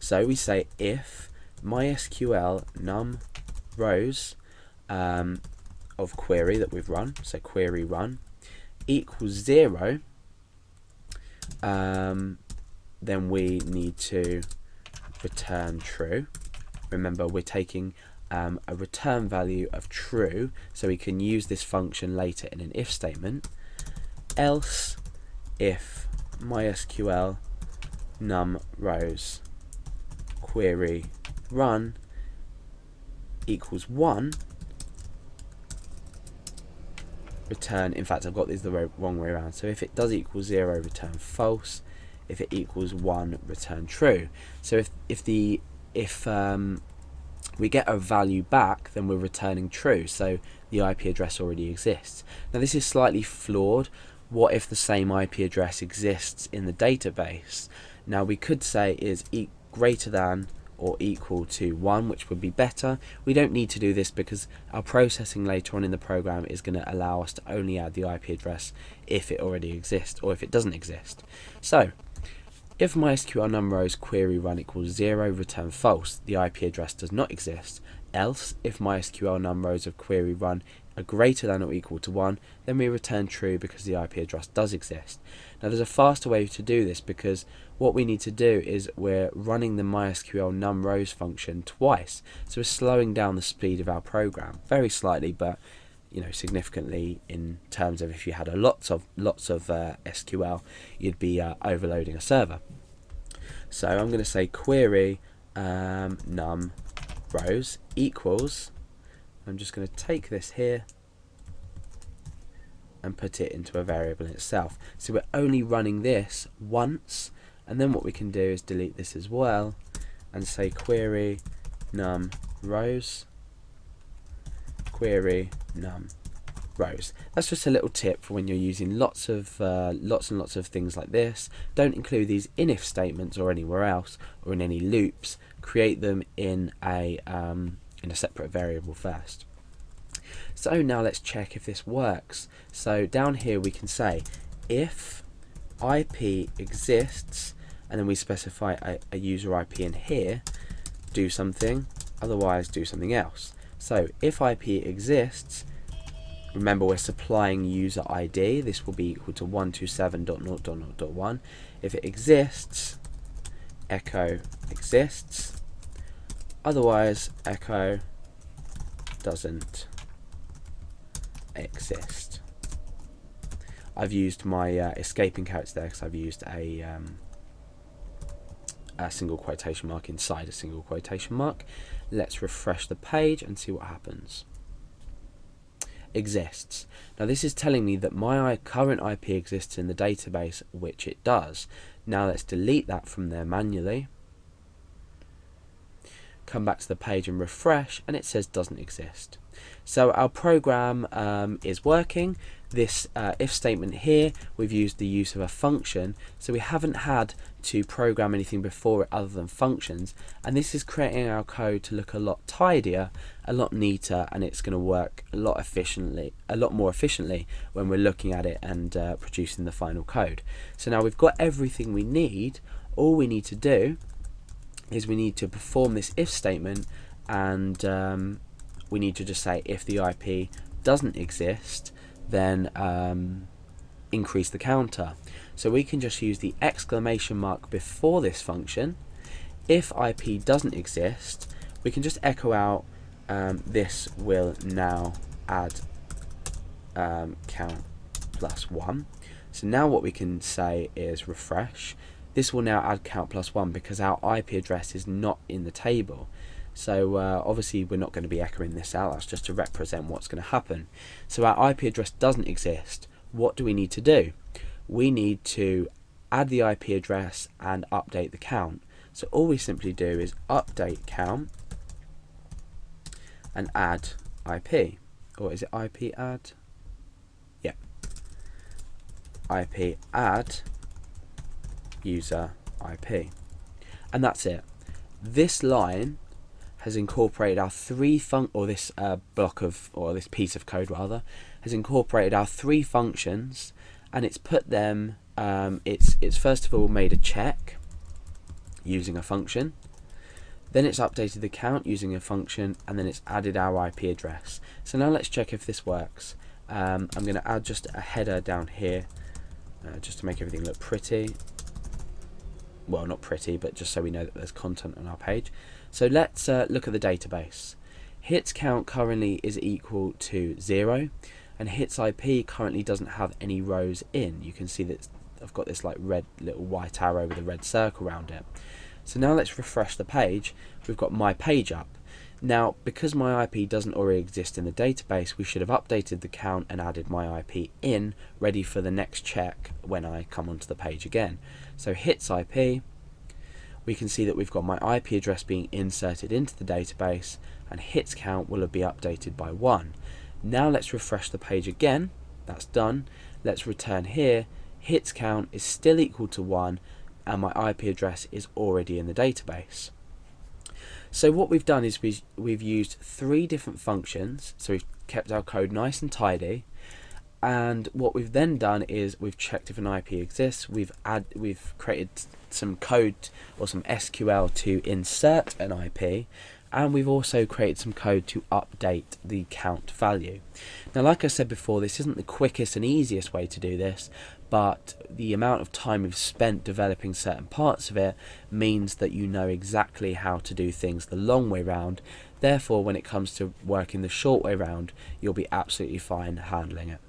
So we say if MySQL num rows of query that we've run, so query run, equals 0, then we need to return true. Remember, we're taking a return value of true, so we can use this function later in an if statement. Else, if MySQL num rows query run equals 1, return, in fact I've got this the wrong way around, so if it does equal 0, return false. If it equals 1, return true. So if we get a value back, then we're returning true, so the IP address already exists. Now this is slightly flawed. What if the same IP address exists in the database? Now we could say is greater than or equal to 1, which would be better. We don't need to do this because our processing later on in the program is going to allow us to only add the IP address if it already exists or if it doesn't exist. So if MySQL num rows query run equals 0, return false, the IP address does not exist. Else, if MySQL num rows of query run are greater than or equal to 1, then we return true because the IP address does exist. Now there's a faster way to do this, because what we need to do is we're running the MySQL num rows function twice, so we're slowing down the speed of our program very slightly, but significantly in terms of if you had lots of SQL, you'd be overloading a server. So I'm going to say query num rows equals, I'm just going to take this here and put it into a variable in itself. So we're only running this once, and then what we can do is delete this as well and say query num rows query num rows. That's just a little tip for when you're using lots and lots of things like this. Don't include these in if statements or anywhere else or in any loops. Create them in a separate variable first. So now let's check if this works. So down here we can say if IP exists, and then we specify a user IP in here, do something, otherwise do something else. So if IP exists, remember we're supplying user ID, this will be equal to 127.0.0.1. If it exists, echo exists, otherwise echo doesn't exist. I've used my escaping character there because I've used a single quotation mark inside a single quotation mark. Let's refresh the page and see what happens. Exists. Now this is telling me that my current IP exists in the database, which it does. Now let's delete that from there manually. Come back to the page and refresh, and it says doesn't exist. So our program is working. This if statement here, we've used the use of a function, so we haven't had to program anything before it other than functions, and this is creating our code to look a lot tidier, a lot neater, and it's going to work a lot more efficiently when we're looking at it and producing the final code. So now we've got everything we need. All we need to do is we need to perform this if statement, and we need to just say if the IP doesn't exist, then increase the counter. So we can just use the exclamation mark before this function. If IP doesn't exist, we can just echo out this will now add count plus 1. So now what we can say is refresh. This will now add count plus 1 because our IP address is not in the table. So obviously we're not going to be echoing this out, that's just to represent what's going to happen. So our IP address doesn't exist. What do we need to do? We need to add the IP address and update the count. So all we simply do is update count and add IP. Or is it IP add? Yeah. IP add user IP. And that's it. This line has incorporated our this piece of code rather, has incorporated our 3 functions, and it's put them, it's first of all made a check using a function, Then it's updated the count using a function, and then it's added our IP address. So now let's check if this works. I'm going to add just a header down here, just to make everything look pretty. Well, not pretty, but just so we know that there's content on our page. So let's look at the database. Hits count currently is equal to 0, and hits IP currently doesn't have any rows in. You can see that I've got this like red little white arrow with a red circle around it. So now let's refresh the page. We've got my page up. Now, because my IP doesn't already exist in the database, we should have updated the count and added my IP in, ready for the next check when I come onto the page again. So hits IP, we can see that we've got my IP address being inserted into the database, and hits count will be updated by 1. Now let's refresh the page again. That's done. Let's return here. Hits count is still equal to 1, and my IP address is already in the database. So what we've done is we've used 3 different functions. So we've kept our code nice and tidy, and what we've then done is we've checked if an IP exists. We've created some code or some SQL to insert an IP, and we've also created some code to update the count value. Now, like I said before, this isn't the quickest and easiest way to do this, but the amount of time we've spent developing certain parts of it means that you know exactly how to do things the long way round. Therefore, when it comes to working the short way round, you'll be absolutely fine handling it.